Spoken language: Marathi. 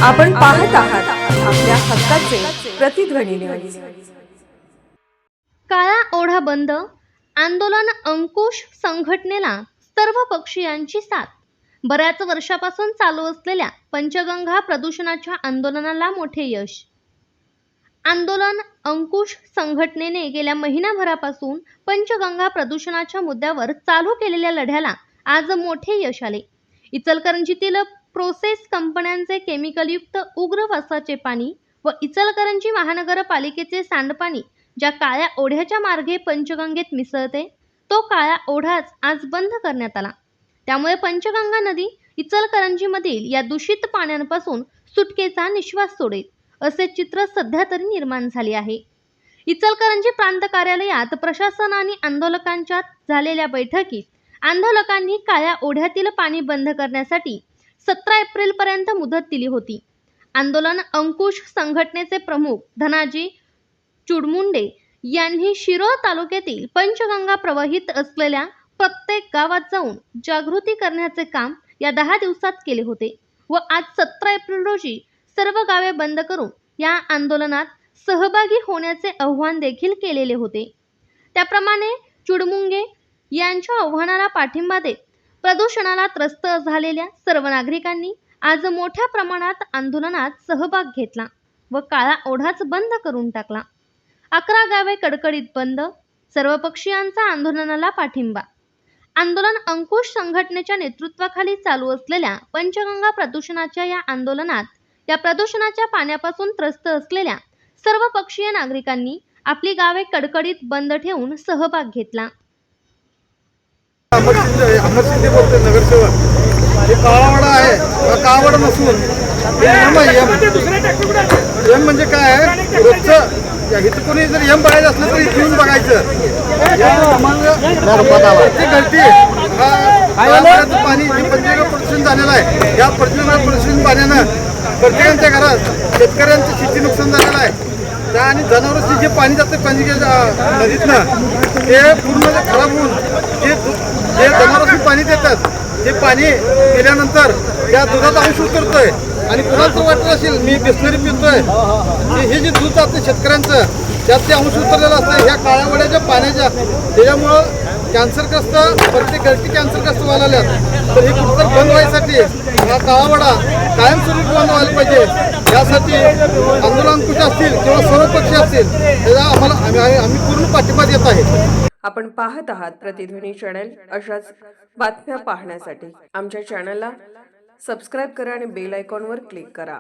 आपण पाहत आहात आपल्या हक्काचे प्रतिध्वनी न्यूज। काळा ओढा बंद आंदोलन अंकुश संघटनेला सर्व पक्षीयांची साथ। बऱ्याच वर्षापासून चालू असलेल्या पंचगंगा प्रदूषणाच्या आंदोलनाला मोठे यश। आंदोलन अंकुश संघटनेने गेल्या महिनाभरापासून पंचगंगा प्रदूषणाच्या मुद्द्यावर चालू केलेल्या लढ्याला आज मोठे यश आले। इचलकरंजीतील प्रोसेस कंपन्यांचे केमिकलयुक्त उग्र वासाचे पाणी व इचलकरंजी महानगरपालिकेचे सांडपाणी ज्या काळ्या ओढ्याच्या मार्गे पंचगंगेत मिसळते तो काळा ओढाच आज बंद करण्यात आला। त्यामुळे पंचगंगा नदी इचलकरंजीमधील या दूषित पाण्यापासून सुटकेचा निश्वास सोडेल असे चित्र सध्या तरी निर्माण झाले आहे। इचलकरंजी प्रांत कार्यालयात प्रशासन आणि आंदोलकांच्यात झालेल्या बैठकीत आंदोलकांनी काळ्या ओढ्यातील पाणी बंद करण्यासाठी 17 एप्रिल पर्यंत मुदत दिली होती। आंदोलन अंकुश संघटनेचे प्रमुख धनाजी चुडमुंडे यांनी शिरोळ तालुक्यातील पंचगंगा प्रवाहित असलेल्या प्रत्येक गावात जाऊन जागृती करण्याचे काम या 10 दिवसात केले होते व आज 17 एप्रिल रोजी सर्व गावे बंद करून या आंदोलनात सहभागी होण्याचे आव्हान देखील केलेले होते। त्याप्रमाणे चुडमुंगे यांच्या आव्हानाला पाठिंबा देत प्रदूषणाला त्रस्त झालेल्या सर्व नागरिकांनी आज मोठ्या प्रमाणात आंदोलनात सहभाग घेतला व काळा ओढाच बंद करून टाकला। 11 गावे कडकडीत बंद, सर्व पक्षीयांचा आंदोलनाला पाठिंबा। आंदोलन अंकुश संघटनेच्या नेतृत्वाखाली चालू असलेल्या पंचगंगा प्रदूषणाच्या या आंदोलनात या प्रदूषणाच्या पाण्यापासून त्रस्त असलेल्या सर्व पक्षीय नागरिकांनी आपली गावे कडकडीत बंद ठेवून सहभाग घेतला। अमर शिंदे बोलते नगरसेवक। हे काळावडा आहे, हा काळावडा नसून एम म्हणजे काय आहे, रोजचं इथं कोणी जर एम बघायचं असलं तर इथे येऊन बघायचं। पाणी जे पंचगंगा प्रदूषण झालेलं आहे, या पंचगंगा प्रदूषण पाण्यानं प्रत्येकाच्या घरात शेतकऱ्यांचं शेती नुकसान झालेलं आहे। त्या आणि जनावरांचे जे पाणी जातं पंचगंगा नदीतनं ते पूर्ण खराब होऊन जे जनावरांना पाणी देतात ते पाणी पिल्यानंतर त्या दुधात अंश उतरतोय आणि कुणाचं वाटत असेल मी बिस्लरी पितोय, हे जे दूध जातं शेतकऱ्यांचं त्यात ते अंश उतरलेलं असतं ह्या काळ्या वड्याच्या पाण्याच्या, त्याच्यामुळं कॅन्सरग्रस्त प्रत्येक घरटी कॅन्सरग्रस्त व्हायला लागल्यात। तर हे कुठं बंद व्हायसाठी हा काळावडा कायमस्वरूपी बंद व्हायला पाहिजे। यासाठी आंदोलन कुठे असतील किंवा सर्व पक्ष असतील त्याचा आम्ही पूर्ण पाठिंबा देत आहे। आपण पाहत आहात प्रतिध्वनी चॅनल। अशाच बातम्या पाहण्यासाठी आमच्या चॅनलला सबस्क्राइब करा आणि बेल आयकॉनवर क्लिक करा।